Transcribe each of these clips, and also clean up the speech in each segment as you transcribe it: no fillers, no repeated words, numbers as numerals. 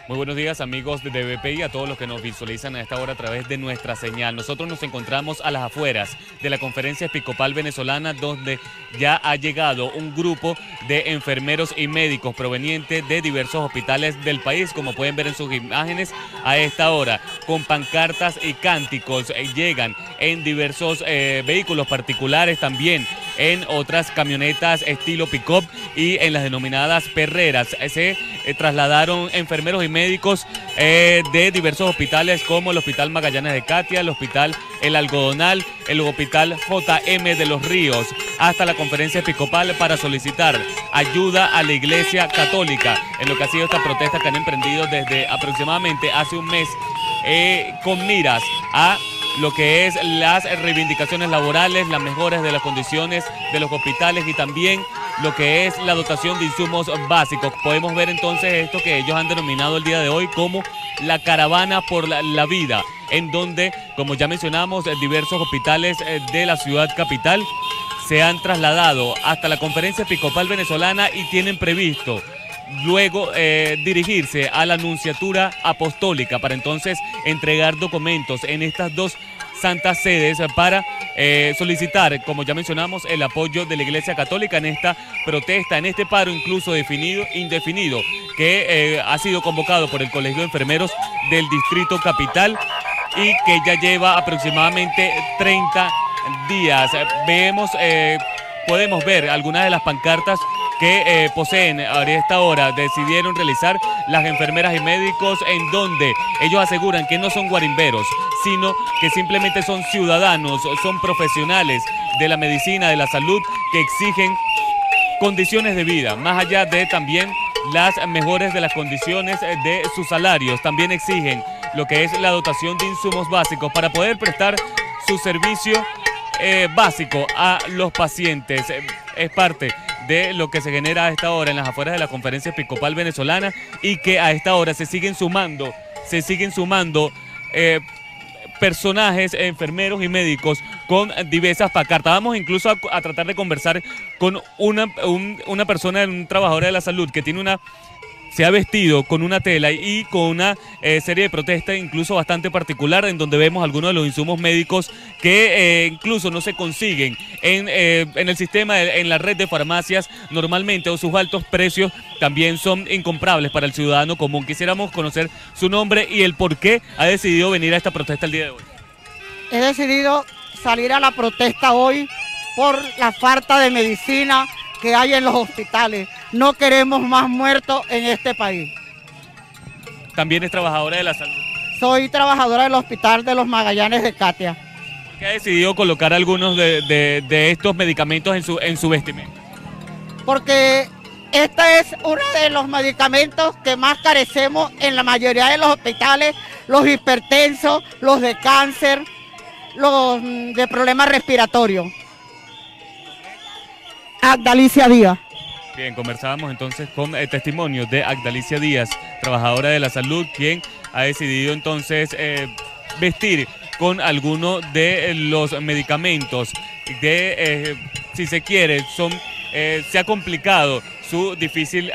Muy buenos días, amigos de DVP y a todos los que nos visualizan a esta hora a través de nuestra señal. Nosotros nos encontramos a las afueras de la Conferencia Episcopal Venezolana, donde ya ha llegado un grupo de enfermeros y médicos provenientes de diversos hospitales del país, como pueden ver en sus imágenes a esta hora, con pancartas y cánticos. Llegan en diversos vehículos particulares, también en otras camionetas estilo pick-up y en las denominadas perreras. Se trasladaron enfermeros y médicos de diversos hospitales como el Hospital Magallanes de Catia, el Hospital El Algodonal, el Hospital JM de los Ríos, hasta la Conferencia Episcopal para solicitar ayuda a la Iglesia Católica en lo que ha sido esta protesta que han emprendido desde aproximadamente hace un mes con miras a lo que es las reivindicaciones laborales, las mejoras de las condiciones de los hospitales y también lo que es la dotación de insumos básicos. Podemos ver entonces esto que ellos han denominado el día de hoy como la caravana por la vida, en donde, como ya mencionamos, diversos hospitales de la ciudad capital se han trasladado hasta la Conferencia Episcopal Venezolana y tienen previsto luego dirigirse a la Nunciatura Apostólica para entonces entregar documentos en estas dos santas sedes para solicitar, como ya mencionamos, el apoyo de la Iglesia Católica en esta protesta, en este paro incluso indefinido, que ha sido convocado por el Colegio de Enfermeros del Distrito Capital y que ya lleva aproximadamente 30 días. Podemos ver algunas de las pancartas que poseen a esta hora, decidieron realizar las enfermeras y médicos, en donde ellos aseguran que no son guarimberos, sino que simplemente son ciudadanos, son profesionales de la medicina, de la salud, que exigen condiciones de vida, más allá de también las mejores de las condiciones de sus salarios. También exigen lo que es la dotación de insumos básicos para poder prestar su servicio básico a los pacientes. Es parte de lo que se genera a esta hora en las afueras de la Conferencia Episcopal Venezolana y que a esta hora se siguen sumando personajes, enfermeros y médicos con diversas pancartas. Vamos incluso a tratar de conversar con una persona, un trabajador de la salud que tiene se ha vestido con una tela y con una serie de protestas incluso bastante particular, en donde vemos algunos de los insumos médicos que incluso no se consiguen en el sistema, en la red de farmacias normalmente, o sus altos precios también son incomprables para el ciudadano común. Quisiéramos conocer su nombre y el por qué ha decidido venir a esta protesta el día de hoy. He decidido salir a la protesta hoy por la falta de medicina que hay en los hospitales. No queremos más muertos en este país. También es trabajadora de la salud. Soy trabajadora del Hospital de los Magallanes de Catia. ¿Por qué ha decidido colocar algunos de estos medicamentos en su vestimenta? Porque este es uno de los medicamentos que más carecemos en la mayoría de los hospitales, los hipertensos, los de cáncer, los de problemas respiratorios. Agdalicia Díaz. Bien, conversábamos entonces con testimonios de Agdalicia Díaz, trabajadora de la salud, quien ha decidido entonces vestir con alguno de los medicamentos si se quiere, se ha complicado su difícil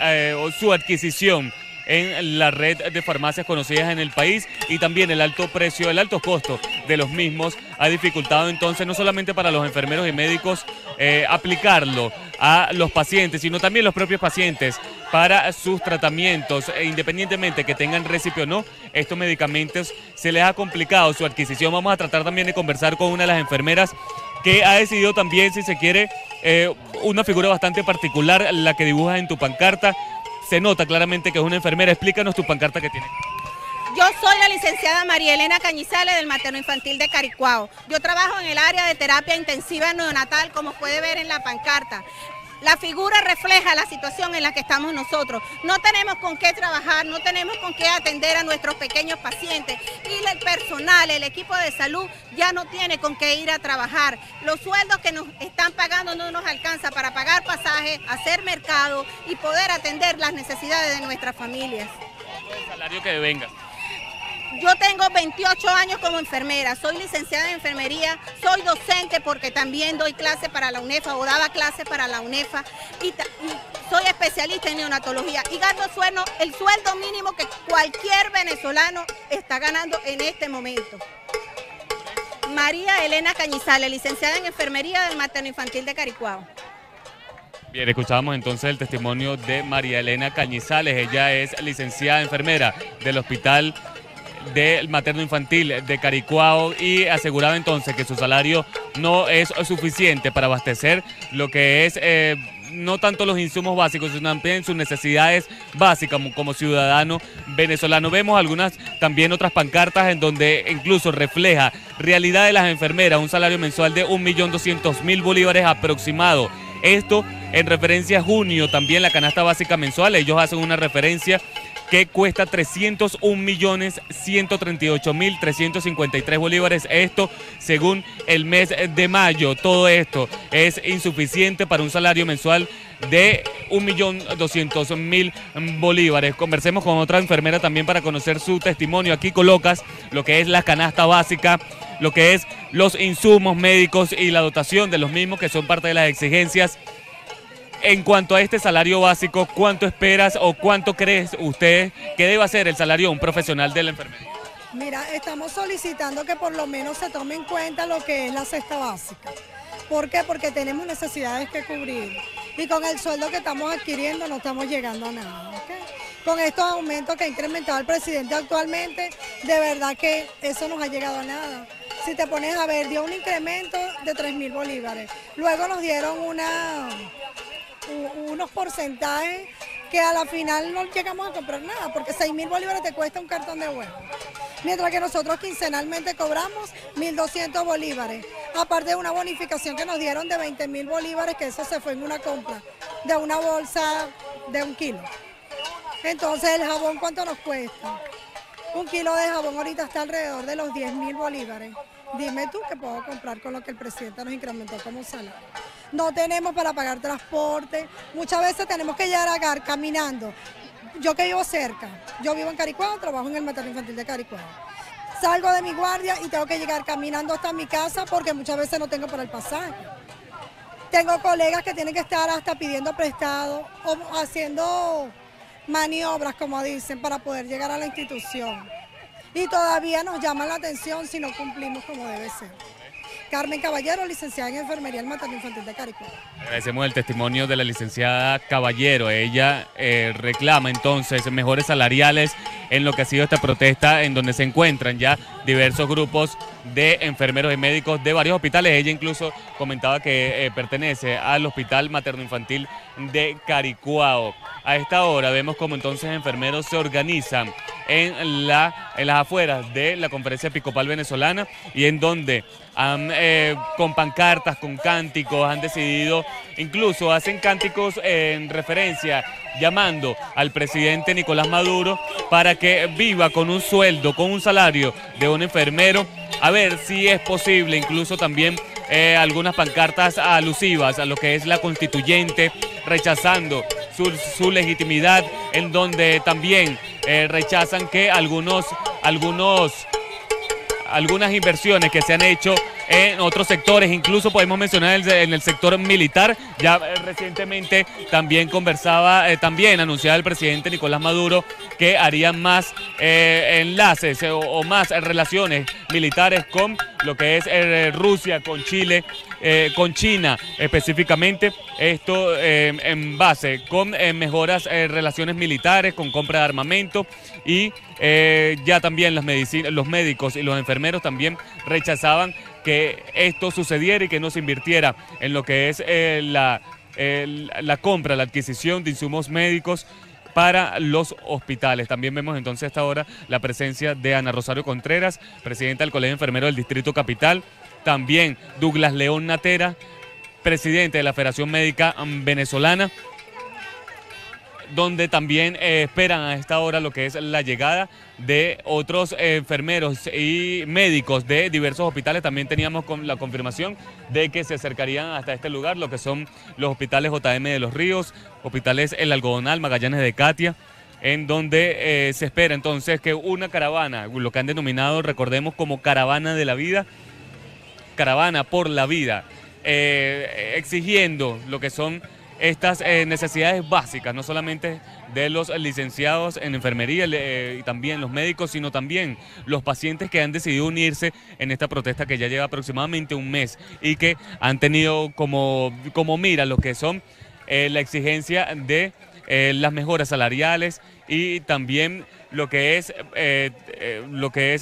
su adquisición en la red de farmacias conocidas en el país, y también el alto precio, el alto costo de los mismos ha dificultado entonces no solamente para los enfermeros y médicos aplicarlo a los pacientes, sino también los propios pacientes para sus tratamientos, independientemente que tengan récipe o no. Estos medicamentos se les ha complicado su adquisición. Vamos a tratar también de conversar con una de las enfermeras que ha decidido también, si se quiere, una figura bastante particular, la que dibujas en tu pancarta. Se nota claramente que es una enfermera. Explícanos tu pancarta que tiene. Yo soy la licenciada María Elena Cañizales del Materno Infantil de Caricuao. Yo trabajo en el área de terapia intensiva neonatal, como puede ver en la pancarta. La figura refleja la situación en la que estamos nosotros. No tenemos con qué trabajar, no tenemos con qué atender a nuestros pequeños pacientes. Y el personal, el equipo de salud ya no tiene con qué ir a trabajar. Los sueldos que nos están pagando no nos alcanza para pagar pasajes, hacer mercado y poder atender las necesidades de nuestras familias. El salario que devenga. Yo tengo 28 años como enfermera, soy licenciada en enfermería, soy docente porque también doy clases para la UNEFA o daba clases para la UNEFA y soy especialista en neonatología y gano el sueldo mínimo que cualquier venezolano está ganando en este momento. María Elena Cañizales, licenciada en enfermería del Materno Infantil de Caricuao. Bien, escuchábamos entonces el testimonio de María Elena Cañizales. Ella es licenciada enfermera del Hospital del Materno Infantil de Caricuao y aseguraba entonces que su salario no es suficiente para abastecer lo que es no tanto los insumos básicos, sino también sus necesidades básicas como ciudadano venezolano. Vemos algunas también otras pancartas en donde incluso refleja realidad de las enfermeras, un salario mensual de 1.200.000 bolívares aproximado. Esto en referencia a junio, también la canasta básica mensual, ellos hacen una referencia que cuesta 301.138.353 bolívares, esto según el mes de mayo. Todo esto es insuficiente para un salario mensual de 1.200.000 bolívares. Conversemos con otra enfermera también para conocer su testimonio. Aquí colocas lo que es la canasta básica, lo que es los insumos médicos y la dotación de los mismos, que son parte de las exigencias. En cuanto a este salario básico, ¿cuánto esperas o cuánto crees usted que deba ser el salario de un profesional de la enfermería? Mira, estamos solicitando que por lo menos se tome en cuenta lo que es la cesta básica. ¿Por qué? Porque tenemos necesidades que cubrir y con el sueldo que estamos adquiriendo no estamos llegando a nada, ¿okay? Con estos aumentos que ha incrementado el presidente actualmente, de verdad que eso no ha llegado a nada. Si te pones a ver, dio un incremento de 3.000 bolívares. Luego nos dieron unos porcentajes que a la final no llegamos a comprar nada, porque 6.000 bolívares te cuesta un cartón de huevo. Mientras que nosotros quincenalmente cobramos 1.200 bolívares, aparte de una bonificación que nos dieron de 20.000 bolívares, que eso se fue en una compra de una bolsa de 1 kilo. Entonces, ¿el jabón cuánto nos cuesta? 1 kilo de jabón ahorita está alrededor de los 10.000 bolívares. Dime tú qué puedo comprar con lo que el presidente nos incrementó como salario. No tenemos para pagar transporte, muchas veces tenemos que llegar caminando. Yo que vivo cerca, yo vivo en Caricuao, trabajo en el Materno Infantil de Caricuao. Salgo de mi guardia y tengo que llegar caminando hasta mi casa porque muchas veces no tengo para el pasaje. Tengo colegas que tienen que estar hasta pidiendo prestado o haciendo maniobras, como dicen, para poder llegar a la institución. Y todavía nos llaman la atención si no cumplimos como debe ser. Carmen Caballero, licenciada en enfermería del Materno Infantil de Caricuao. Agradecemos el testimonio de la licenciada Caballero. Ella reclama entonces mejores salariales en lo que ha sido esta protesta, en donde se encuentran ya diversos grupos de enfermeros y médicos de varios hospitales. Ella incluso comentaba que pertenece al Hospital Materno Infantil de Caricuao. A esta hora vemos como entonces enfermeros se organizan en las afueras de la Conferencia Episcopal Venezolana y en donde con pancartas, con cánticos, han decidido, incluso hacen cánticos en referencia, llamando al presidente Nicolás Maduro para que viva con un sueldo, con un salario de un enfermero, a ver si es posible, incluso también algunas pancartas alusivas a lo que es la constituyente, rechazando su legitimidad, en donde también rechazan que algunas inversiones que se han hecho en otros sectores, incluso podemos mencionar en el sector militar. Ya recientemente también también anunciaba el presidente Nicolás Maduro que harían más enlaces o más relaciones militares con lo que es Rusia, con Chile, con China específicamente, esto en base con mejoras relaciones militares, con compra de armamento y ya también los médicos y los enfermeros también rechazaban que esto sucediera y que no se invirtiera en lo que es la compra, la adquisición de insumos médicos para los hospitales. También vemos entonces a esta hora la presencia de Ana Rosario Contreras, presidenta del Colegio Enfermero del Distrito Capital, también Douglas León Natera, presidente de la Federación Médica Venezolana, donde también esperan a esta hora lo que es la llegada de otros enfermeros y médicos de diversos hospitales. También teníamos la confirmación de que se acercarían hasta este lugar, lo que son los hospitales JM de Los Ríos, hospitales El Algodonal, Magallanes de Catia, en donde se espera entonces que una caravana, lo que han denominado, recordemos, como Caravana de la Vida, Caravana por la Vida, exigiendo lo que son estas necesidades básicas, no solamente de los licenciados en enfermería y también los médicos, sino también los pacientes que han decidido unirse en esta protesta que ya lleva aproximadamente un mes y que han tenido como mira lo que son la exigencia de las mejoras salariales y también lo que es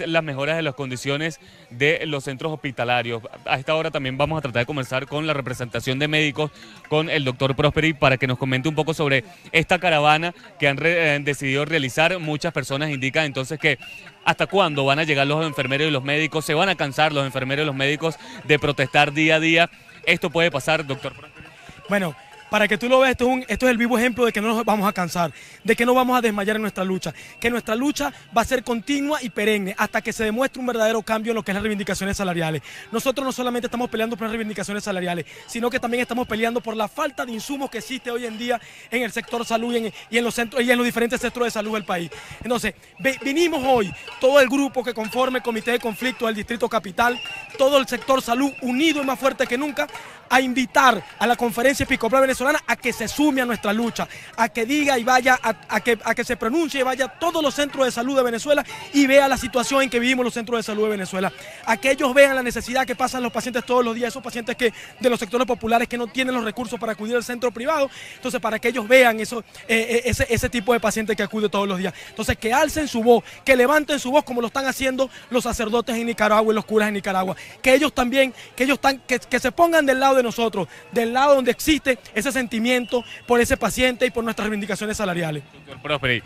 las mejoras de las condiciones de los centros hospitalarios. A esta hora también vamos a tratar de conversar con la representación de médicos, con el doctor Prosperi, para que nos comente un poco sobre esta caravana que han decidido realizar. Muchas personas indican entonces que hasta cuándo van a llegar los enfermeros y los médicos, se van a cansar los enfermeros y los médicos de protestar día a día. Esto puede pasar, doctor Prosperi. Bueno, para que tú lo veas, esto es el vivo ejemplo de que no nos vamos a cansar, de que no vamos a desmayar en nuestra lucha, que nuestra lucha va a ser continua y perenne hasta que se demuestre un verdadero cambio en lo que es las reivindicaciones salariales. Nosotros no solamente estamos peleando por las reivindicaciones salariales, sino que también estamos peleando por la falta de insumos que existe hoy en día en el sector salud y en los diferentes centros de salud del país. Entonces, vinimos hoy, todo el grupo que conforma el Comité de Conflicto del Distrito Capital, todo el sector salud unido y más fuerte que nunca, a invitar a la Conferencia Episcopal Venezolana a que se sume a nuestra lucha, a que diga y vaya, a que se pronuncie y vaya a todos los centros de salud de Venezuela y vea la situación en que vivimos los centros de salud de Venezuela, a que ellos vean la necesidad que pasan los pacientes todos los días, esos pacientes de los sectores populares que no tienen los recursos para acudir al centro privado. Entonces, para que ellos vean ese tipo de pacientes que acude todos los días. Entonces, que alcen su voz, que levanten su voz como lo están haciendo los sacerdotes en Nicaragua y los curas en Nicaragua, que ellos también, que se pongan del lado de nosotros, del lado donde existe ese sentimiento por ese paciente y por nuestras reivindicaciones salariales. Doctor Prosperi,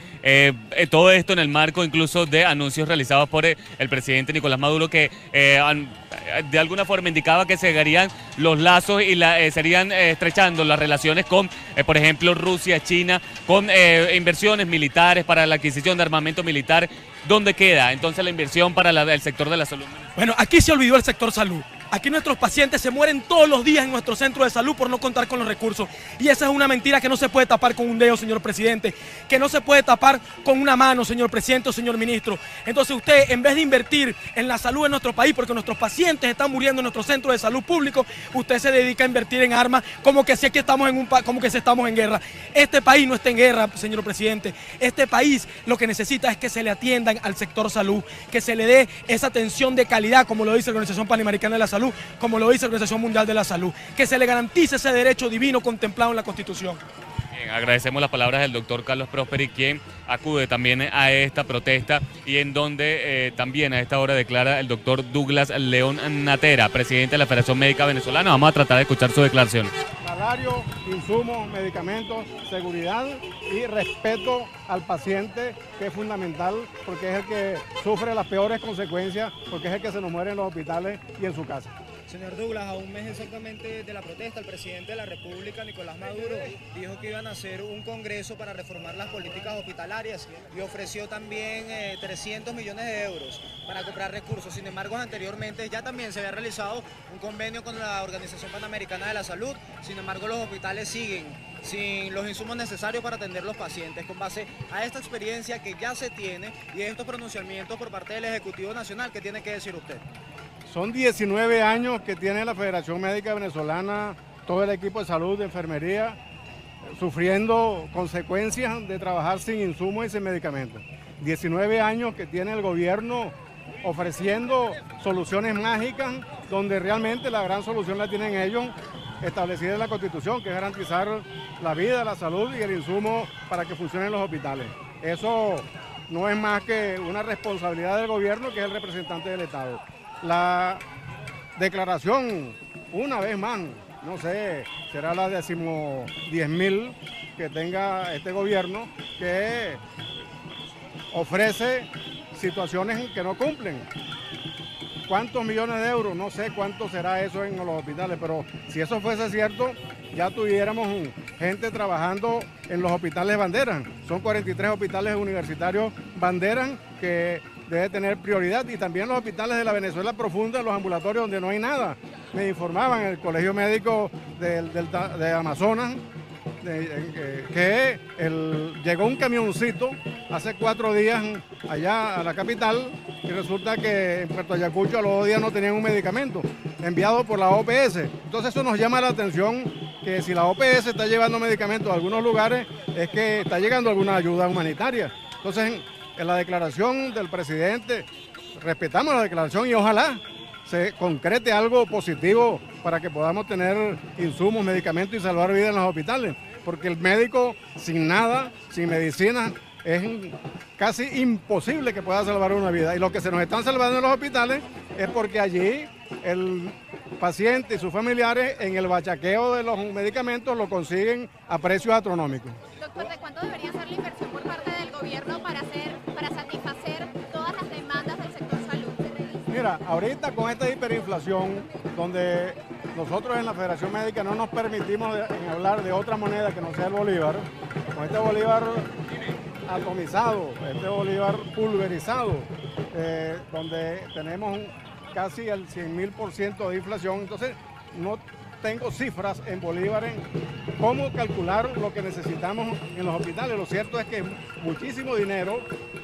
todo esto en el marco incluso de anuncios realizados por el presidente Nicolás Maduro, que de alguna forma indicaba que se seguirían los lazos y serían estrechando las relaciones con, por ejemplo, Rusia, China, con inversiones militares para la adquisición de armamento militar. ¿Dónde queda entonces la inversión para el sector de la salud? Bueno, aquí se olvidó el sector salud. Aquí nuestros pacientes se mueren todos los días en nuestro centro de salud por no contar con los recursos. Y esa es una mentira que no se puede tapar con un dedo, señor presidente, que no se puede tapar con una mano, señor presidente o señor ministro. Entonces usted, en vez de invertir en la salud de nuestro país, porque nuestros pacientes están muriendo en nuestro centro de salud público, usted se dedica a invertir en armas como que si aquí estamos estamos en guerra. Este país no está en guerra, señor presidente. Este país lo que necesita es que se le atiendan al sector salud, que se le dé esa atención de calidad, como lo dice la Organización Panamericana de la Salud, como lo dice la Organización Mundial de la Salud, que se le garantice ese derecho divino contemplado en la Constitución. Bien, agradecemos las palabras del doctor Carlos Prosperi, quien acude también a esta protesta y en donde también a esta hora declara el doctor Douglas León Natera, presidente de la Federación Médica Venezolana. Vamos a tratar de escuchar su declaración. Salario, insumos, medicamentos, seguridad y respeto al paciente, que es fundamental porque es el que sufre las peores consecuencias, porque es el que se nos muere en los hospitales y en su casa. Señor Douglas, a un mes exactamente de la protesta, el presidente de la República, Nicolás Maduro, dijo que iban a hacer un congreso para reformar las políticas hospitalarias y ofreció también 300 millones de euros para comprar recursos. Sin embargo, anteriormente ya también se había realizado un convenio con la Organización Panamericana de la Salud. Sin embargo, los hospitales siguen sin los insumos necesarios para atender los pacientes. Con base a esta experiencia que ya se tiene y estos pronunciamientos por parte del Ejecutivo Nacional, ¿qué tiene que decir usted? Son 19 años que tiene la Federación Médica Venezolana, todo el equipo de salud, de enfermería, sufriendo consecuencias de trabajar sin insumos y sin medicamentos. 19 años que tiene el gobierno ofreciendo soluciones mágicas, donde realmente la gran solución la tienen ellos, establecida en la Constitución, que es garantizar la vida, la salud y el insumo para que funcionen los hospitales. Eso no es más que una responsabilidad del gobierno, que es el representante del Estado. La declaración, una vez más, no sé, será la 10.000 que tenga este gobierno, que ofrece situaciones que no cumplen. ¿Cuántos millones de euros? No sé cuánto será eso en los hospitales, pero si eso fuese cierto, ya tuviéramos gente trabajando en los hospitales banderas. Son 43 hospitales universitarios banderas que debe tener prioridad, y también los hospitales de la Venezuela profunda, los ambulatorios donde no hay nada. Me informaban en el Colegio Médico de Amazonas que llegó un camioncito hace 4 días allá a la capital y resulta que en Puerto Ayacucho a los 2 días no tenían un medicamento enviado por la OPS. Entonces eso nos llama la atención que si la OPS está llevando medicamentos a algunos lugares es que está llegando alguna ayuda humanitaria. Entonces, en la declaración del presidente, respetamos la declaración y ojalá se concrete algo positivo para que podamos tener insumos, medicamentos y salvar vidas en los hospitales, porque el médico sin nada, sin medicina, es casi imposible que pueda salvar una vida. Y lo que se nos están salvando en los hospitales es porque allí el paciente y sus familiares en el bachaqueo de los medicamentos lo consiguen a precios astronómicos. Doctor, ¿de cuánto debería ser la inversión por parte del gobierno para satisfacer todas las demandas del sector salud? Mira, ahorita con esta hiperinflación, donde nosotros en la Federación Médica no nos permitimos hablar de otra moneda que no sea el bolívar, con este bolívar atomizado, este bolívar pulverizado, donde tenemos casi el 100.000% de inflación, entonces no tengo cifras en bolívares, cómo calcular lo que necesitamos en los hospitales. Lo cierto es que es muchísimo dinero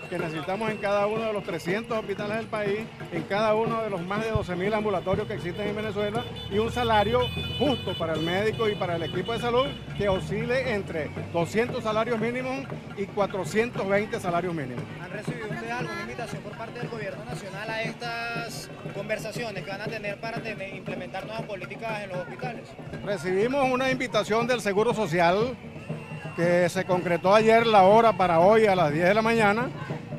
que necesitamos en cada uno de los 300 hospitales del país, en cada uno de los más de 12.000 ambulatorios que existen en Venezuela, y un salario justo para el médico y para el equipo de salud que oscile entre 200 salarios mínimos y 420 salarios mínimos. ¿Han recibido ustedes alguna invitación por parte del gobierno nacional a estas conversaciones que van a tener para implementar nuevas políticas en los hospitales? Recibimos una invitación del Seguro Social que se concretó ayer la hora para hoy a las 10 de la mañana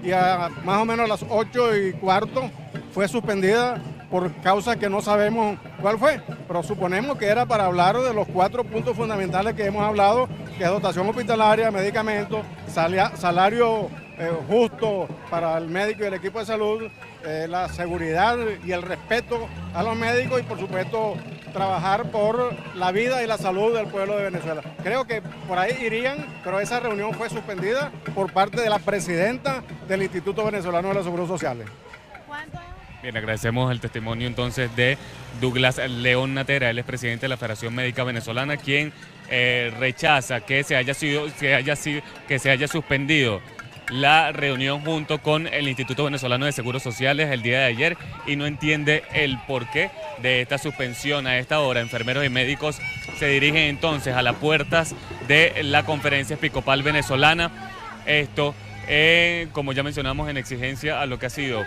y a más o menos a las 8:15 fue suspendida por causa que no sabemos cuál fue, pero suponemos que era para hablar de los 4 puntos fundamentales que hemos hablado, que es dotación hospitalaria, medicamentos, salario justo para el médico y el equipo de salud, la seguridad y el respeto a los médicos y por supuesto trabajar por la vida y la salud del pueblo de Venezuela. Creo que por ahí irían, pero esa reunión fue suspendida por parte de la presidenta del Instituto Venezolano de los Seguros Sociales. Bien, agradecemos el testimonio entonces de Douglas León Natera, él es presidente de la Federación Médica Venezolana, quien rechaza que se haya suspendido la reunión junto con el Instituto Venezolano de Seguros Sociales el día de ayer y no entiende el porqué de esta suspensión. A esta hora, enfermeros y médicos se dirigen entonces a las puertas de la Conferencia Episcopal Venezolana. Esto, como ya mencionamos, en exigencia a lo que ha sido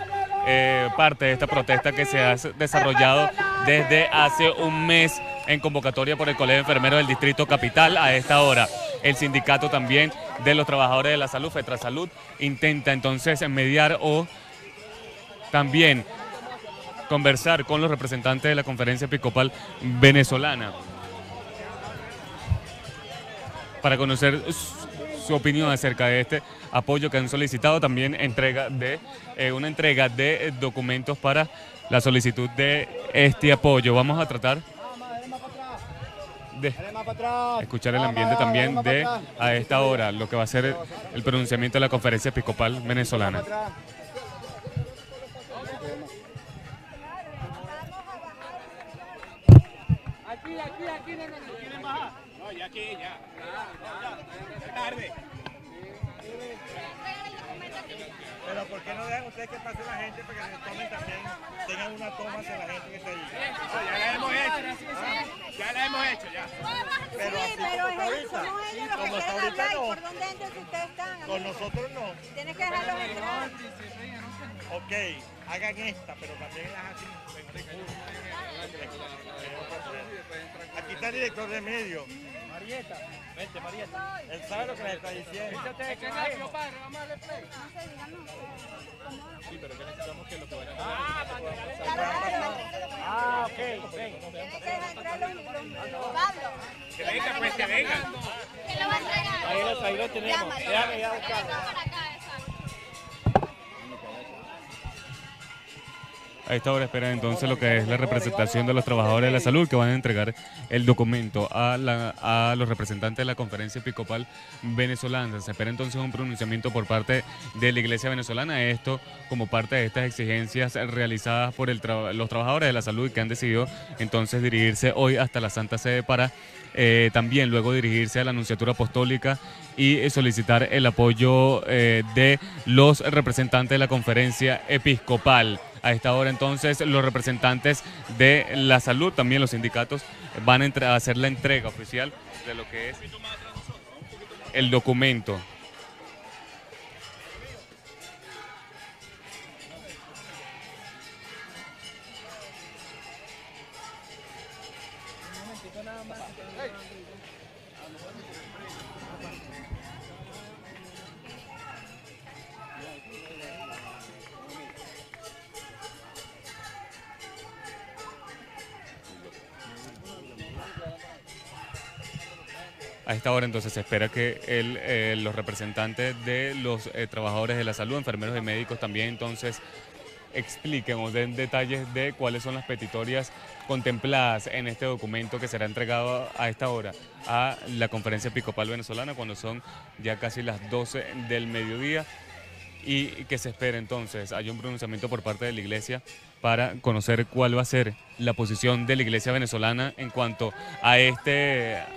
parte de esta protesta que se ha desarrollado desde hace un mes en convocatoria por el Colegio de Enfermeros del Distrito Capital. A esta hora, el sindicato también de los trabajadores de la salud, FETRASalud, intenta entonces mediar o también conversar con los representantes de la Conferencia Episcopal Venezolana para conocer su opinión acerca de este apoyo que han solicitado, también una entrega de documentos para la solicitud de este apoyo. Vamos a tratar de escuchar el ambiente también de a esta hora lo que va a ser el pronunciamiento de la Conferencia Episcopal Venezolana. Aquí, no quieren bajar. No, ya aquí, ya. Ya tarde. Pero ¿por qué no dejan ustedes que pase la gente para que tomen también, tengan una toma hacia la gente que está ahí? Ya la hemos hecho. Ya la hemos hecho, ya. Pero sí, pero somos ellos los que quieren hablar. ¿Y por dónde entran si ustedes están? Con nosotros no. Tienes que dejarlos entrar. Ok, hagan esta, pero también las hacen. Aquí está el director de medio. Marieta, vente Marieta. Él sabe lo que les está diciendo. Vamos a darle play. Sí, pero que necesitamos que lo que vayan a hacer. Ah, ok, ven. Tienes que dejar entrar los Pablo. Que venga, pues que venga. ¿Quién lo va a entregar? Ahí lo tenemos. Déjame ya buscarlo. A esta hora esperan entonces lo que es la representación de los trabajadores de la salud que van a entregar el documento a los representantes de la Conferencia Episcopal Venezolana. Se espera entonces un pronunciamiento por parte de la Iglesia venezolana, esto como parte de estas exigencias realizadas por los trabajadores de la salud que han decidido entonces dirigirse hoy hasta la Santa Sede para también luego dirigirse a la Nunciatura Apostólica y solicitar el apoyo de los representantes de la Conferencia Episcopal. A esta hora entonces los representantes de la salud, también los sindicatos van a hacer la entrega oficial de lo que es el documento. A esta hora entonces se espera que los representantes de los trabajadores de la salud, enfermeros y médicos también entonces expliquen o den detalles de cuáles son las petitorias contempladas en este documento que será entregado a esta hora a la Conferencia Episcopal Venezolana cuando son ya casi las 12 del mediodía, y que se espera entonces hay un pronunciamiento por parte de la Iglesia para conocer cuál va a ser la posición de la Iglesia venezolana en cuanto a esta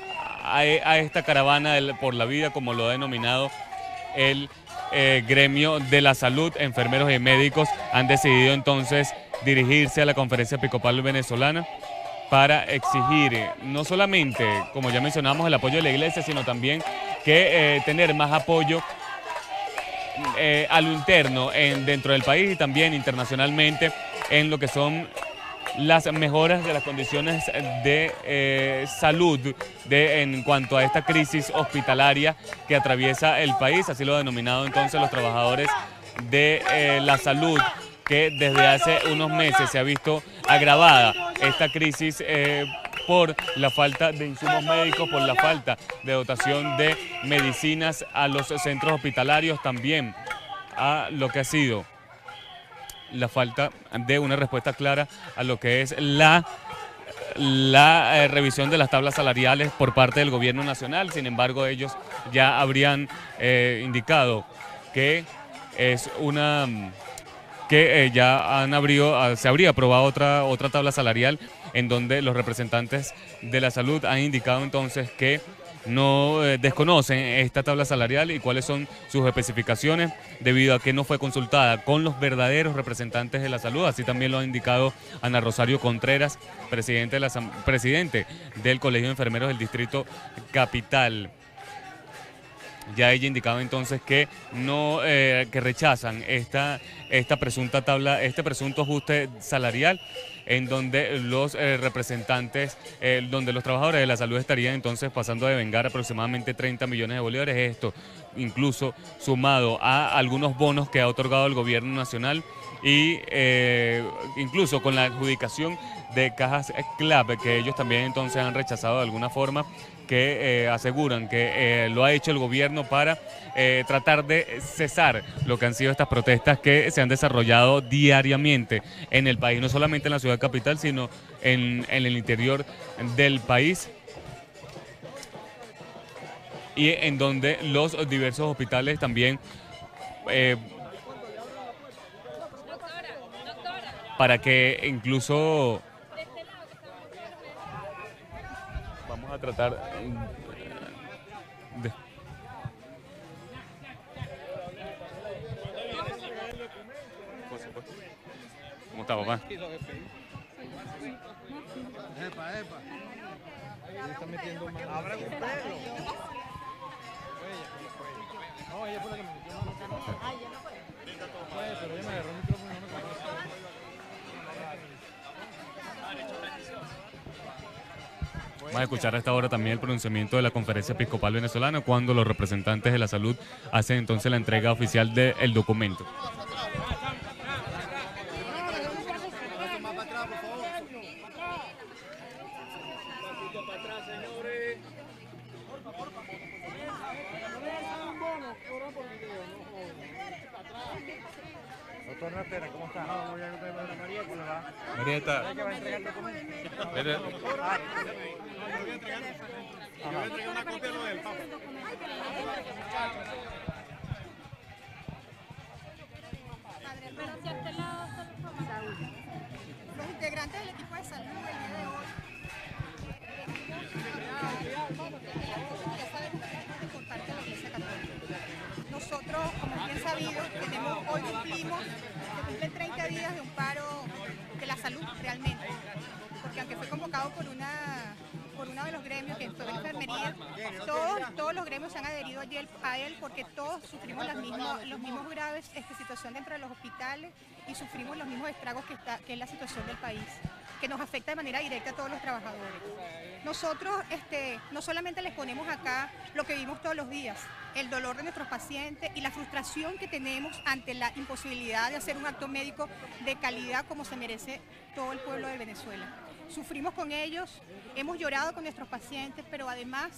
caravana por la vida, como lo ha denominado el gremio de la salud. Enfermeros y médicos han decidido entonces dirigirse a la Conferencia Episcopal Venezolana para exigir no solamente, como ya mencionamos, el apoyo de la Iglesia, sino también que tener más apoyo a lo interno dentro del país y también internacionalmente en lo que son las mejoras de las condiciones de salud en cuanto a esta crisis hospitalaria que atraviesa el país. Así lo han denominado entonces los trabajadores de la salud, que desde hace unos meses se ha visto agravada esta crisis por la falta de insumos médicos, por la falta de dotación de medicinas a los centros hospitalarios, también a lo que ha sido la falta de una respuesta clara a lo que es la revisión de las tablas salariales por parte del gobierno nacional. Sin embargo, ellos ya habrían indicado que es se habría aprobado otra tabla salarial, en donde los representantes de la salud han indicado entonces que no desconocen esta tabla salarial y cuáles son sus especificaciones, debido a que no fue consultada con los verdaderos representantes de la salud. Así también lo ha indicado Ana Rosario Contreras, presidente del Colegio de Enfermeros del Distrito Capital. Ya ella indicaba entonces que que rechazan esta presunta tabla, este presunto ajuste salarial, en donde los representantes, donde los trabajadores de la salud estarían entonces pasando a devengar aproximadamente 30 millones de bolívares. Esto incluso sumado a algunos bonos que ha otorgado el gobierno nacional y incluso con la adjudicación de cajas clave, que ellos también entonces han rechazado de alguna forma, que aseguran que lo ha hecho el gobierno para tratar de cesar lo que han sido estas protestas que se han desarrollado diariamente en el país, no solamente en la ciudad capital, sino en el interior del país, y en donde los diversos hospitales también para que incluso vamos a tratar de... ¿Cómo está, papá? Abra un pelo. No, ella fue la que me metió mano. Pero ella me agarró el micrófono y no me conoce. Vamos a escuchar a esta hora también el pronunciamiento de la Conferencia Episcopal Venezolana, cuando los representantes de la salud hacen entonces la entrega oficial del documento. Doctor Natera, ¿cómo está? María, ¿cómo le va? María está. ¿Sabe que va a entregar el documento? Yo voy a entregar una copia de lo del Papa. Los integrantes del equipo de salud el día de hoy, ya sabemos que es por parte de la Iglesia Católica. Nosotros, como es bien sabido, hoy cumplen 30 días de un paro de la salud realmente, porque aunque fue convocado por una por uno de los gremios, que fue enfermería. Todos los gremios se han adherido a él porque todos sufrimos los mismos graves situaciones dentro de los hospitales y sufrimos los mismos estragos que es la situación del país, que nos afecta de manera directa a todos los trabajadores. Nosotros no solamente les ponemos acá lo que vivimos todos los días, el dolor de nuestros pacientes y la frustración que tenemos ante la imposibilidad de hacer un acto médico de calidad como se merece todo el pueblo de Venezuela. Sufrimos con ellos, hemos llorado con nuestros pacientes, pero además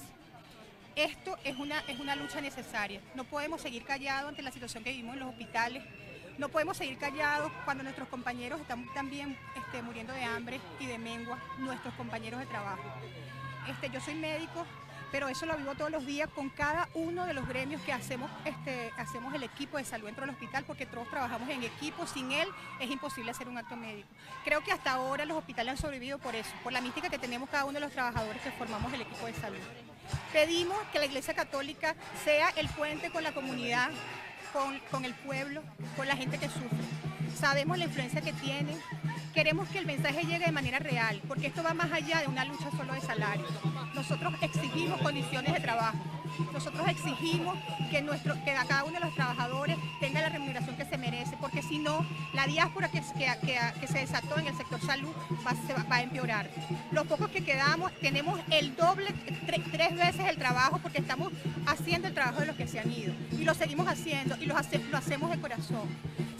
esto es una lucha necesaria. No podemos seguir callados ante la situación que vivimos en los hospitales. No podemos seguir callados cuando nuestros compañeros están también muriendo de hambre y de mengua, nuestros compañeros de trabajo. Yo soy médico, pero eso lo vivo todos los días con cada uno de los gremios que hacemos el equipo de salud dentro del hospital, porque todos trabajamos en equipo. Sin él es imposible hacer un acto médico. Creo que hasta ahora los hospitales han sobrevivido por eso, por la mística que tenemos cada uno de los trabajadores que formamos el equipo de salud. Pedimos que la Iglesia Católica sea el puente con la comunidad, con el pueblo, con la gente que sufre. Sabemos la influencia que tienen. Queremos que el mensaje llegue de manera real, porque esto va más allá de una lucha solo de salario. Nosotros exigimos condiciones de trabajo. Nosotros exigimos que cada uno de los trabajadores tenga la remuneración que se merece, porque si no, la diáspora que se desató en el sector salud va a empeorar. Los pocos que quedamos tenemos el doble, 3 veces el trabajo, porque estamos haciendo el trabajo de los que se han ido. Y lo seguimos haciendo y lo hacemos de corazón.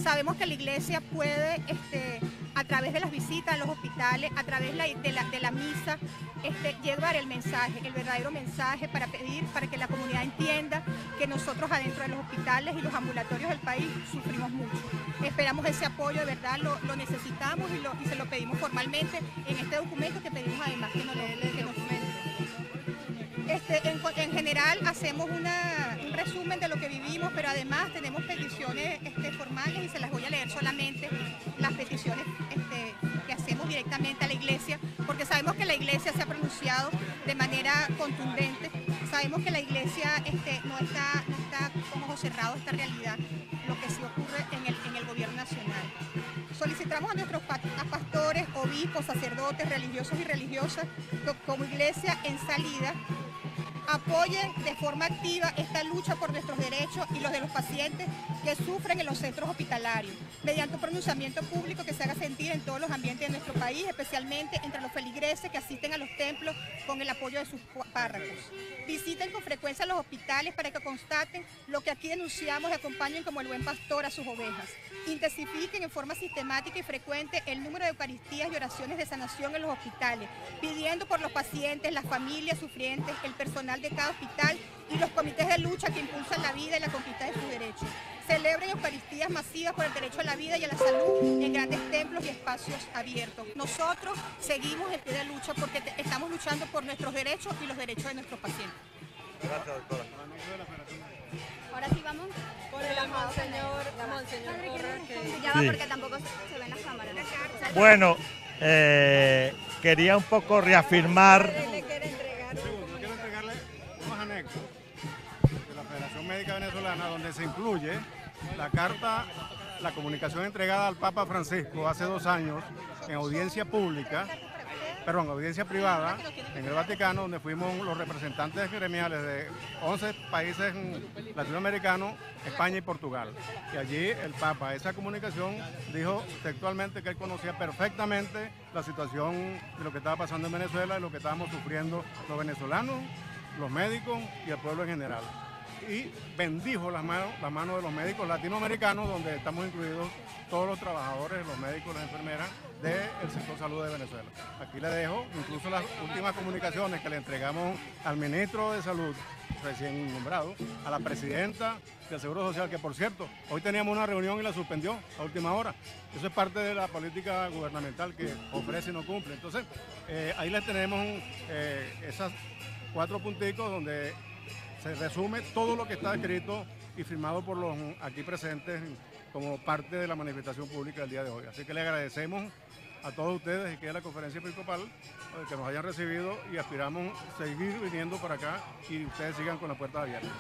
Sabemos que la iglesia puede, a través de las visitas a los hospitales, a través de la misa, llevar el mensaje, el verdadero mensaje para que la comunidad entienda que nosotros adentro de los hospitales y los ambulatorios del país sufrimos mucho. Esperamos ese apoyo, de verdad lo necesitamos y se lo pedimos formalmente en este documento que pedimos además que nos comente. En general hacemos un resumen de lo que vivimos, pero además tenemos peticiones formales y se las voy a leer solamente, las peticiones que hacemos directamente a la iglesia, porque sabemos que la iglesia se ha pronunciado de manera contundente, sabemos que la iglesia no está con ojos cerrados esta realidad, lo que sí ocurre en el gobierno nacional. Solicitamos a nuestros pastores, obispos, sacerdotes, religiosos y religiosas, como iglesia en salida, apoyen de forma activa esta lucha por nuestros derechos y los de los pacientes que sufren en los centros hospitalarios, mediante un pronunciamiento público que se haga sentir en todos los ambientes de nuestro país, especialmente entre los feligreses que asisten a los templos con el apoyo de sus párrocos. Visiten con frecuencia los hospitales para que constaten lo que aquí denunciamos y acompañen como el buen pastor a sus ovejas. Intensifiquen en forma sistemática y frecuente el número de eucaristías y oraciones de sanación en los hospitales, pidiendo por los pacientes, las familias sufrientes, el personal de cada hospital y los comités de lucha que impulsan la vida y la conquista de sus derechos. Celebren eucaristías masivas por el derecho a la vida y a la salud en grandes templos y espacios abiertos. Nosotros seguimos en pie de lucha porque estamos luchando por nuestros derechos y los derechos de nuestros pacientes. Gracias, doctora. Ahora sí vamos por el amor, Monseñor Correa. Ya va porque tampoco se ven las cámaras. Bueno, quería un poco reafirmar. Quiero entregarle unos anexos de la Federación Médica Venezolana, donde se incluye la carta, la comunicación entregada al Papa Francisco hace 2 años en audiencia privada en el Vaticano, donde fuimos los representantes gremiales de 11 países latinoamericanos, España y Portugal. Y allí el Papa, esa comunicación, dijo textualmente que él conocía perfectamente la situación de lo que estaba pasando en Venezuela y lo que estábamos sufriendo los venezolanos, los médicos y el pueblo en general. Y bendijo las manos de los médicos latinoamericanos, donde estamos incluidos todos los trabajadores, los médicos, las enfermeras del sector salud de Venezuela. Aquí le dejo incluso las últimas comunicaciones que le entregamos al ministro de Salud, recién nombrado, a la presidenta del Seguro Social, que por cierto, hoy teníamos una reunión y la suspendió a última hora. Eso es parte de la política gubernamental que ofrece y no cumple. Entonces, ahí les tenemos esas 4 punticos donde se resume todo lo que está escrito y firmado por los aquí presentes como parte de la manifestación pública del día de hoy. Así que le agradecemos a todos ustedes y que es la conferencia episcopal que nos hayan recibido y aspiramos a seguir viniendo para acá y ustedes sigan con las puertas abiertas.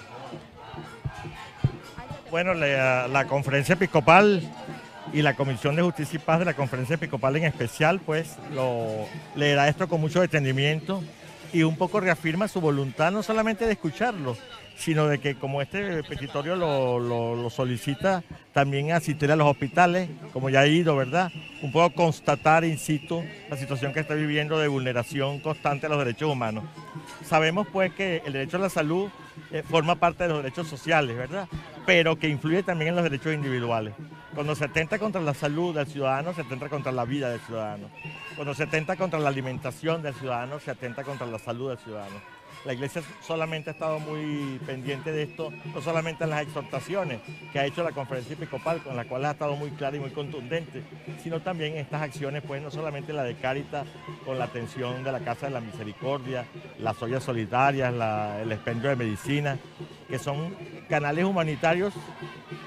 Bueno, la conferencia episcopal y la Comisión de Justicia y Paz de la conferencia episcopal en especial, pues leerá esto con mucho detenimiento y un poco reafirma su voluntad no solamente de escucharlo, sino de que como este petitorio lo solicita, también asistir a los hospitales, como ya he ido, ¿verdad? Un poco constatar in situ la situación que está viviendo de vulneración constante de los derechos humanos. Sabemos pues que el derecho a la salud forma parte de los derechos sociales, ¿verdad? Pero que influye también en los derechos individuales. Cuando se atenta contra la salud del ciudadano, se atenta contra la vida del ciudadano. Cuando se atenta contra la alimentación del ciudadano, se atenta contra la salud del ciudadano. La Iglesia solamente ha estado muy pendiente de esto, no solamente en las exhortaciones que ha hecho la Conferencia Episcopal, con la cual ha estado muy clara y muy contundente, sino también en estas acciones, pues no solamente la de Cáritas, con la atención de la Casa de la Misericordia, las ollas solidarias, el expendio de medicina, que son canales humanitarios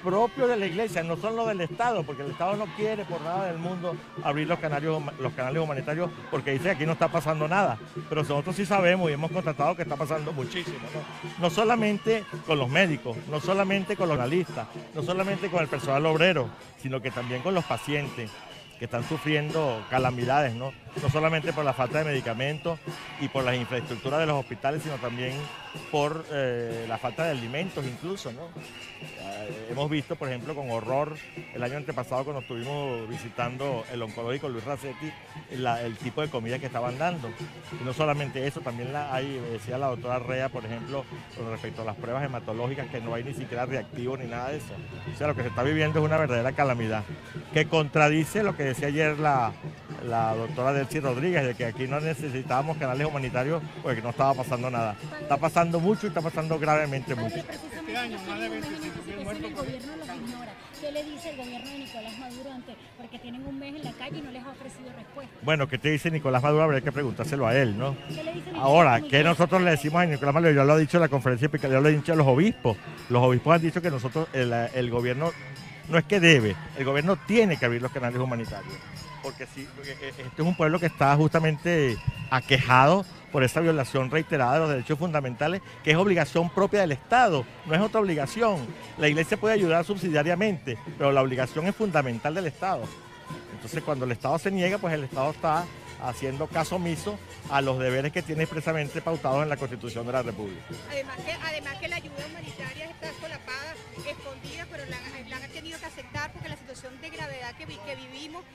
propios de la Iglesia, no son los del Estado, porque el Estado no quiere por nada del mundo abrir los canales humanitarios porque dice que aquí no está pasando nada, pero nosotros sí sabemos y hemos constatado que está pasando muchísimo, ¿no? No solamente con los médicos, no solamente con los analistas, no solamente con el personal obrero, sino que también con los pacientes que están sufriendo calamidades, ¿no? No solamente por la falta de medicamentos y por las infraestructuras de los hospitales, sino también por la falta de alimentos incluso, ¿no? Hemos visto, por ejemplo, con horror el año antepasado cuando estuvimos visitando el oncológico Luis Racetti, el tipo de comida que estaban dando. Y no solamente eso, también decía la doctora Rea, por ejemplo, con respecto a las pruebas hematológicas, que no hay ni siquiera reactivos ni nada de eso. O sea, lo que se está viviendo es una verdadera calamidad, que contradice lo que decía ayer la doctora Delcy Rodríguez, de que aquí no necesitábamos canales humanitarios porque no estaba pasando nada. Está pasando mucho y está pasando gravemente mucho. Este año, más de 25.000 muertos. El gobierno los ignora. ¿Qué le dice el gobierno de Nicolás Maduro porque tienen un mes en la calle y no les ha ofrecido respuesta? Bueno, ¿qué te dice Nicolás Maduro? Habría que preguntárselo a él, ¿no? ¿Qué le dice ahora, ¿qué nosotros le decimos a Nicolás Maduro? Ya lo ha dicho en la conferencia episcopal, ya lo he dicho a los obispos. Los obispos han dicho que nosotros, el gobierno, no es que debe, el gobierno tiene que abrir los canales humanitarios. Porque este es un pueblo que está justamente aquejado por esa violación reiterada de los derechos fundamentales, que es obligación propia del Estado, no es otra obligación. La Iglesia puede ayudar subsidiariamente, pero la obligación es fundamental del Estado. Entonces, cuando el Estado se niega, pues el Estado está haciendo caso omiso a los deberes que tiene expresamente pautados en la Constitución de la República. Además que la ayuda humanitaria está solapada, escondida, pero la han tenido que aceptar porque la situación de gravedad que vivimos,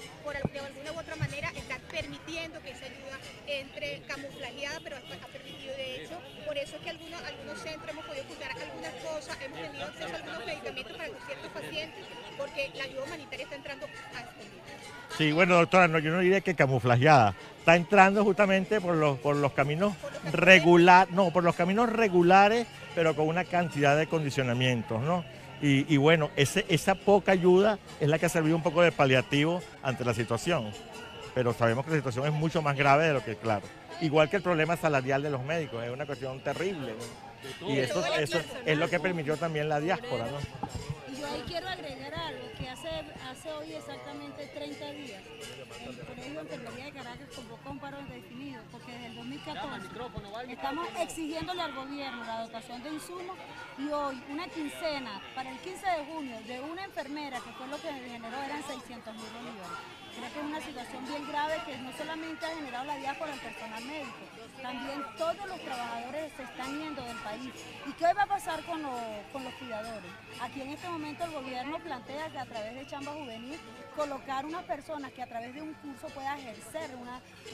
de alguna u otra manera, está permitiendo que esa ayuda entre camuflajeada, pero ha permitido de hecho. Por eso es que algunos centros hemos podido ocultar algunas cosas, hemos tenido acceso a algunos medicamentos para ciertos pacientes, porque la ayuda humanitaria está entrando a escondidas. Sí, bueno, doctora, yo no diría que camuflajeada. Está entrando justamente por los caminos regulares, pero con una cantidad de condicionamientos, ¿no? Y bueno, esa poca ayuda es la que ha servido un poco de paliativo ante la situación. Pero sabemos que la situación es mucho más grave de lo que, claro. Igual que el problema salarial de los médicos, es una cuestión terrible, ¿no? Y eso es lo que permitió también la diáspora, ¿no? Y yo ahí quiero agregar algo, que hace hoy exactamente 30 días, el Colegio de Enfermería de Caracas convocó un paro indefinido, porque desde el 2014 estamos exigiéndole al gobierno la dotación de insumos y hoy una quincena para el 15 de junio de una enfermera, que fue lo que generó, eran 600.000 bolívares. Creo que es una situación bien grave que no solamente ha generado la diáspora del personal médico, también todos los trabajadores se están yendo del país. ¿Y qué va a pasar con los cuidadores? Aquí en este momento el gobierno plantea que a través de Chamba Juvenil colocar unas personas que a través de un curso pueda ejercer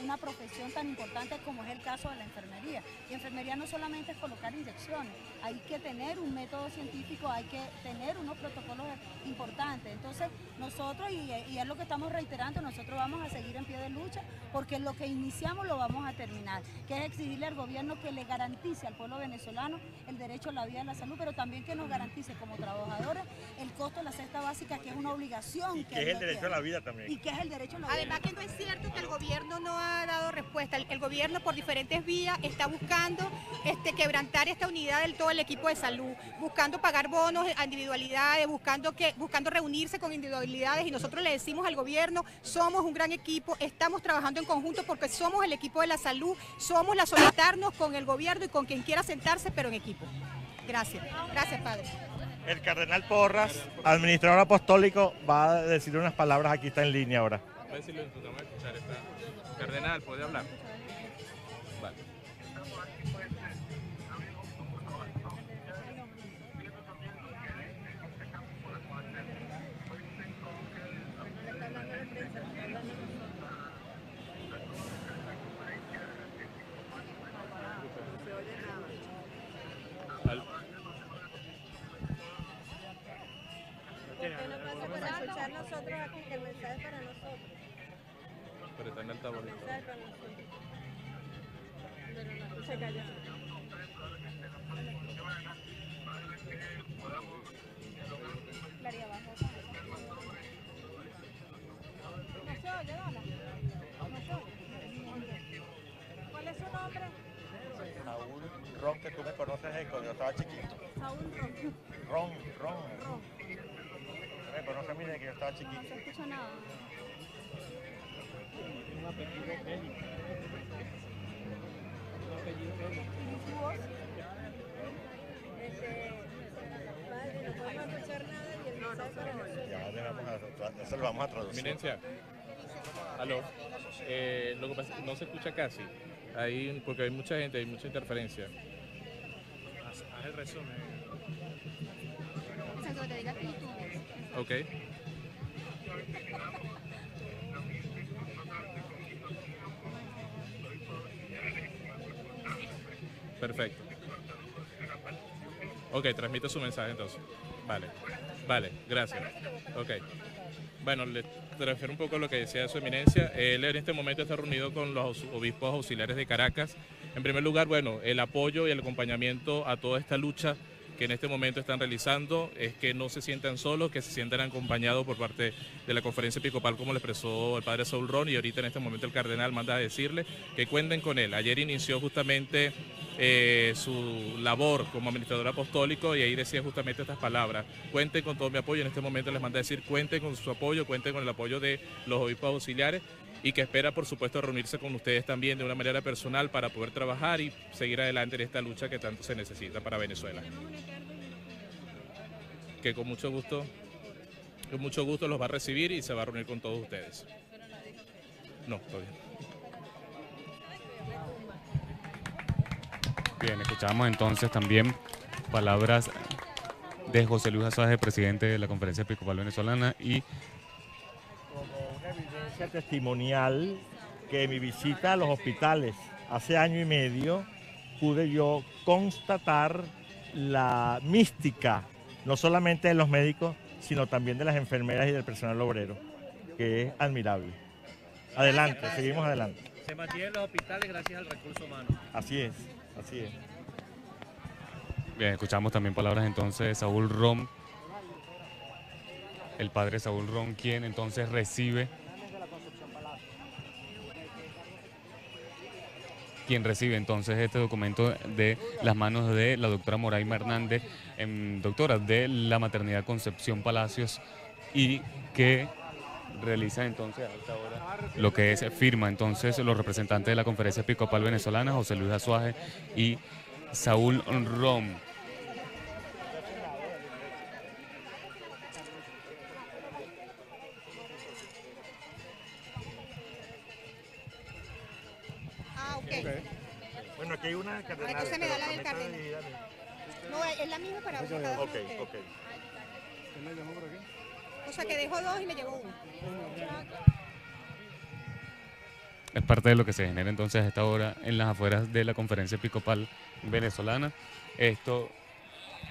una profesión tan importante como es el caso de la enfermería. Y enfermería no solamente es colocar inyecciones, hay que tener un método científico, hay que tener unos protocolos importantes. Entonces nosotros, y es lo que estamos reiterando, nosotros vamos a seguir en pie de lucha porque lo que iniciamos lo vamos a terminar, que es exigirle al gobierno que le garantice al pueblo venezolano el derecho a la vida y a la salud, pero también que nos garantice como trabajadores el costo de la cesta básica, que es una obligación. Y que es el derecho a la vida también. Y que es el derecho a la vida. Además que no es cierto que el gobierno no ha dado respuesta. El gobierno por diferentes vías está buscando quebrantar esta unidad del todo el equipo de salud, buscando pagar bonos a individualidades, buscando reunirse con individualidades, y nosotros le decimos al gobierno, somos un gran equipo, estamos trabajando en conjunto porque somos el equipo de la salud, somos la solidarnos con el gobierno y con quien quiera sentarse, pero en equipo. Gracias. Gracias, padre. El cardenal Porras, administrador apostólico, va a decir unas palabras, aquí está en línea ahora. Voy a decirle, vamos a escuchar esta. Cardenal, ¿puede hablar? Vale. quizás nosotros aquí, que el mensaje es para nosotros. Pero está en el altavoz. El mensaje es para nosotros. Pero no, se calla. ¿Cuál es su nombre? Saúl Ron, que tú me conoces cuando yo estaba chiquito. Saúl Ron. Tú me conoces a mí desde que yo estaba chiquito. No se escucha nada. Un apellido bélico. Un apellido bélico. ¿Y su voz? Padre, no podemos escuchar nada y el mensaje es para nosotros. Ya eso lo vamos a traducir. Eminencia. Aló. Lo que pasa es que no se escucha casi. Ahí, porque hay mucha gente, hay mucha interferencia. Haz el resumen. Exacto, que te digas tú tu voz. Ok. Perfecto. Ok, transmito su mensaje entonces. Vale, gracias. Ok. Bueno, le refiero un poco a lo que decía su eminencia. Él en este momento está reunido con los obispos auxiliares de Caracas. En primer lugar, bueno, el apoyo y el acompañamiento a toda esta lucha que en este momento están realizando es que no se sientan solos, que se sientan acompañados por parte de la conferencia episcopal, como le expresó el padre Saúl Ron, y ahorita en este momento el cardenal manda a decirle que cuenten con él. Ayer inició justamente su labor como administrador apostólico y ahí decía justamente estas palabras: cuenten con todo mi apoyo. En este momento les manda a decir cuenten con su apoyo, cuenten con el apoyo de los obispos auxiliares, y que espera, por supuesto, reunirse con ustedes también de una manera personal para poder trabajar y seguir adelante en esta lucha que tanto se necesita para Venezuela. Que con mucho gusto los va a recibir y se va a reunir con todos ustedes. No, todavía. Bien, escuchamos entonces también palabras de José Luis Azuaje, presidente de la Conferencia Episcopal Venezolana, y como una evidencia testimonial que en mi visita a los hospitales hace año y medio pude yo constatar la mística, no solamente de los médicos, sino también de las enfermeras y del personal obrero, que es admirable. Adelante, seguimos adelante. Se mantienen los hospitales gracias al recurso humano. Así es, así es. bien, escuchamos también palabras entonces de Saúl Ron, el padre Saúl Ron, quien entonces recibe entonces este documento de las manos de la doctora Moraima Hernández, doctora de la Maternidad Concepción Palacios, y que realiza entonces a esta hora lo que es firma entonces los representantes de la Conferencia Episcopal Venezolana, José Luis Azuaje y Saúl Ron. Bueno, aquí hay una cardenal. Entonces me da la del cardenal. No, es la misma para uno. Cada uno de ustedes. ¿Quién me llamó por aquí? O sea que dejó dos y me llegó uno. Es parte de lo que se genera entonces a esta hora en las afueras de la Conferencia Episcopal Venezolana. Esto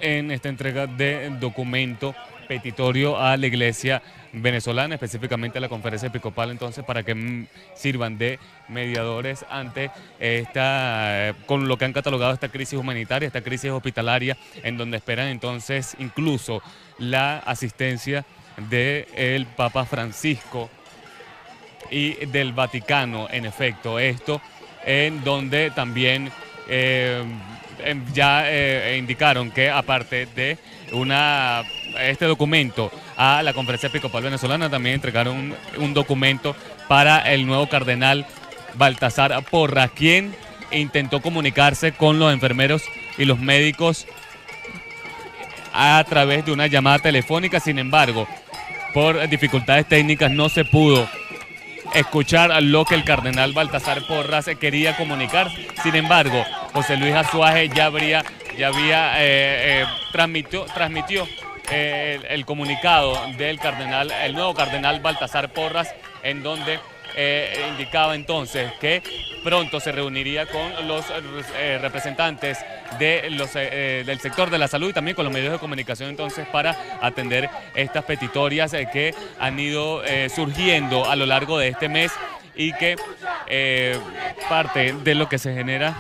en esta entrega de documento petitorio a la Iglesia venezolana, específicamente a la Conferencia Episcopal, entonces, para que sirvan de mediadores ante con lo que han catalogado esta crisis humanitaria, esta crisis hospitalaria, en donde esperan entonces incluso la asistencia del Papa Francisco y del Vaticano, en efecto, esto en donde también indicaron que aparte de este documento a la Conferencia Episcopal Venezolana, también entregaron un documento para el nuevo cardenal Baltasar Porras, quien intentó comunicarse con los enfermeros y los médicos a través de una llamada telefónica. Sin embargo, por dificultades técnicas no se pudo escuchar lo que el cardenal Baltasar Porras quería comunicar. Sin embargo, José Luis Azuaje transmitió el comunicado del cardenal, el nuevo cardenal Baltasar Porras, en donde indicaba entonces que pronto se reuniría con los representantes del sector de la salud y también con los medios de comunicación entonces para atender estas petitorias que han ido surgiendo a lo largo de este mes y que parte de lo que se genera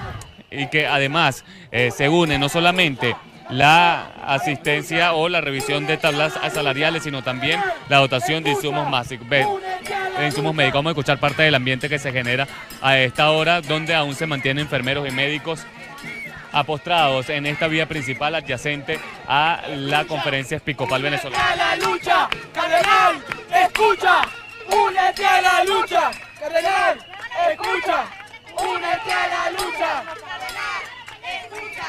y que además se une no solamente la asistencia o la revisión de tablas salariales, sino también la dotación de insumos médicos. Vamos a escuchar parte del ambiente que se genera a esta hora, donde aún se mantienen enfermeros y médicos apostrados en esta vía principal adyacente a la Conferencia Episcopal Venezolana. ¡Únete a la lucha, Cardenal! ¡Escucha! ¡Únete a la lucha, Cardenal! ¡Escucha! ¡Únete a la lucha! ¡Cardenal! ¡Escucha!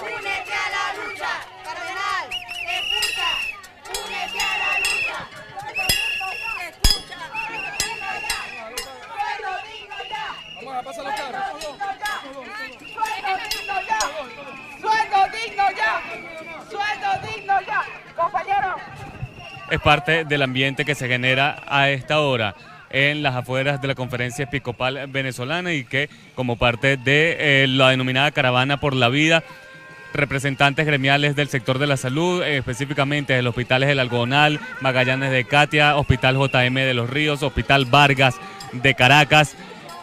¡Únete a la lucha! ¡Cardenal! ¡Escucha! ¡Únete a la lucha! ¡Escucha! ¡Sueldo digno ya! Vamos a pasar los carros. ¡Sueldo digno ya! ¡Sueldo digno ya! ¡Compañero! Es parte del ambiente que se genera a esta hora en las afueras de la Conferencia Episcopal Venezolana y que como parte de la denominada Caravana por la Vida, representantes gremiales del sector de la salud, específicamente del Hospitales del Algodonal, Magallanes de Catia, Hospital JM de Los Ríos, Hospital Vargas de Caracas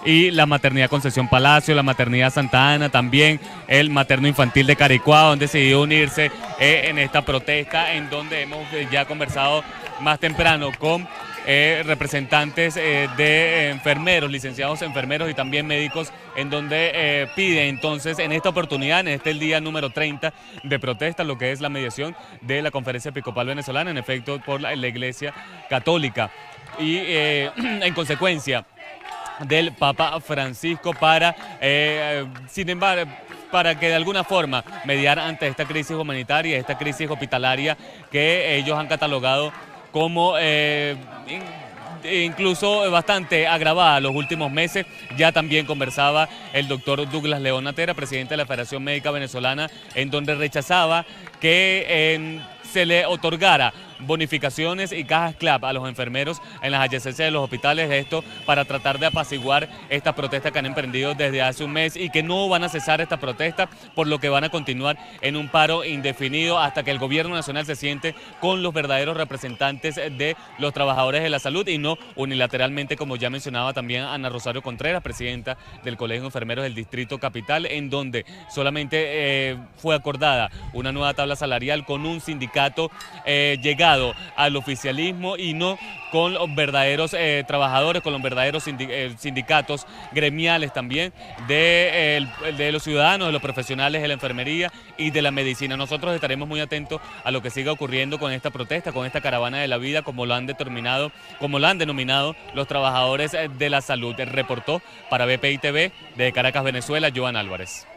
y la Maternidad Concepción Palacio, la Maternidad Santa Ana, también el Materno Infantil de Caricuao, han decidido unirse en esta protesta en donde hemos ya conversado más temprano con representantes de enfermeros, licenciados enfermeros y también médicos, en donde pide entonces en esta oportunidad, en este el día número 30 de protesta, lo que es la mediación de la Conferencia Episcopal Venezolana, en efecto por la Iglesia Católica y en consecuencia del Papa Francisco para, sin embargo, para que de alguna forma mediar ante esta crisis humanitaria, esta crisis hospitalaria que ellos han catalogado como incluso bastante agravada los últimos meses. Ya también conversaba el doctor Douglas León Natera, presidente de la Federación Médica Venezolana, en donde rechazaba que se le otorgara bonificaciones y cajas CLAP a los enfermeros en las adyacencias de los hospitales, esto para tratar de apaciguar esta protesta que han emprendido desde hace un mes y que no van a cesar esta protesta, por lo que van a continuar en un paro indefinido hasta que el gobierno nacional se siente con los verdaderos representantes de los trabajadores de la salud y no unilateralmente, como ya mencionaba también Ana Rosario Contreras, presidenta del Colegio de Enfermeros del Distrito Capital, en donde solamente fue acordada una nueva tabla salarial con un sindicato llegado al oficialismo y no con los verdaderos trabajadores, con los verdaderos sindicatos gremiales también de los ciudadanos, de los profesionales de la enfermería y de la medicina. Nosotros estaremos muy atentos a lo que siga ocurriendo con esta protesta, con esta caravana de la vida, como lo han denominado los trabajadores de la salud. Reportó para BPI TV de Caracas, Venezuela, Joan Álvarez.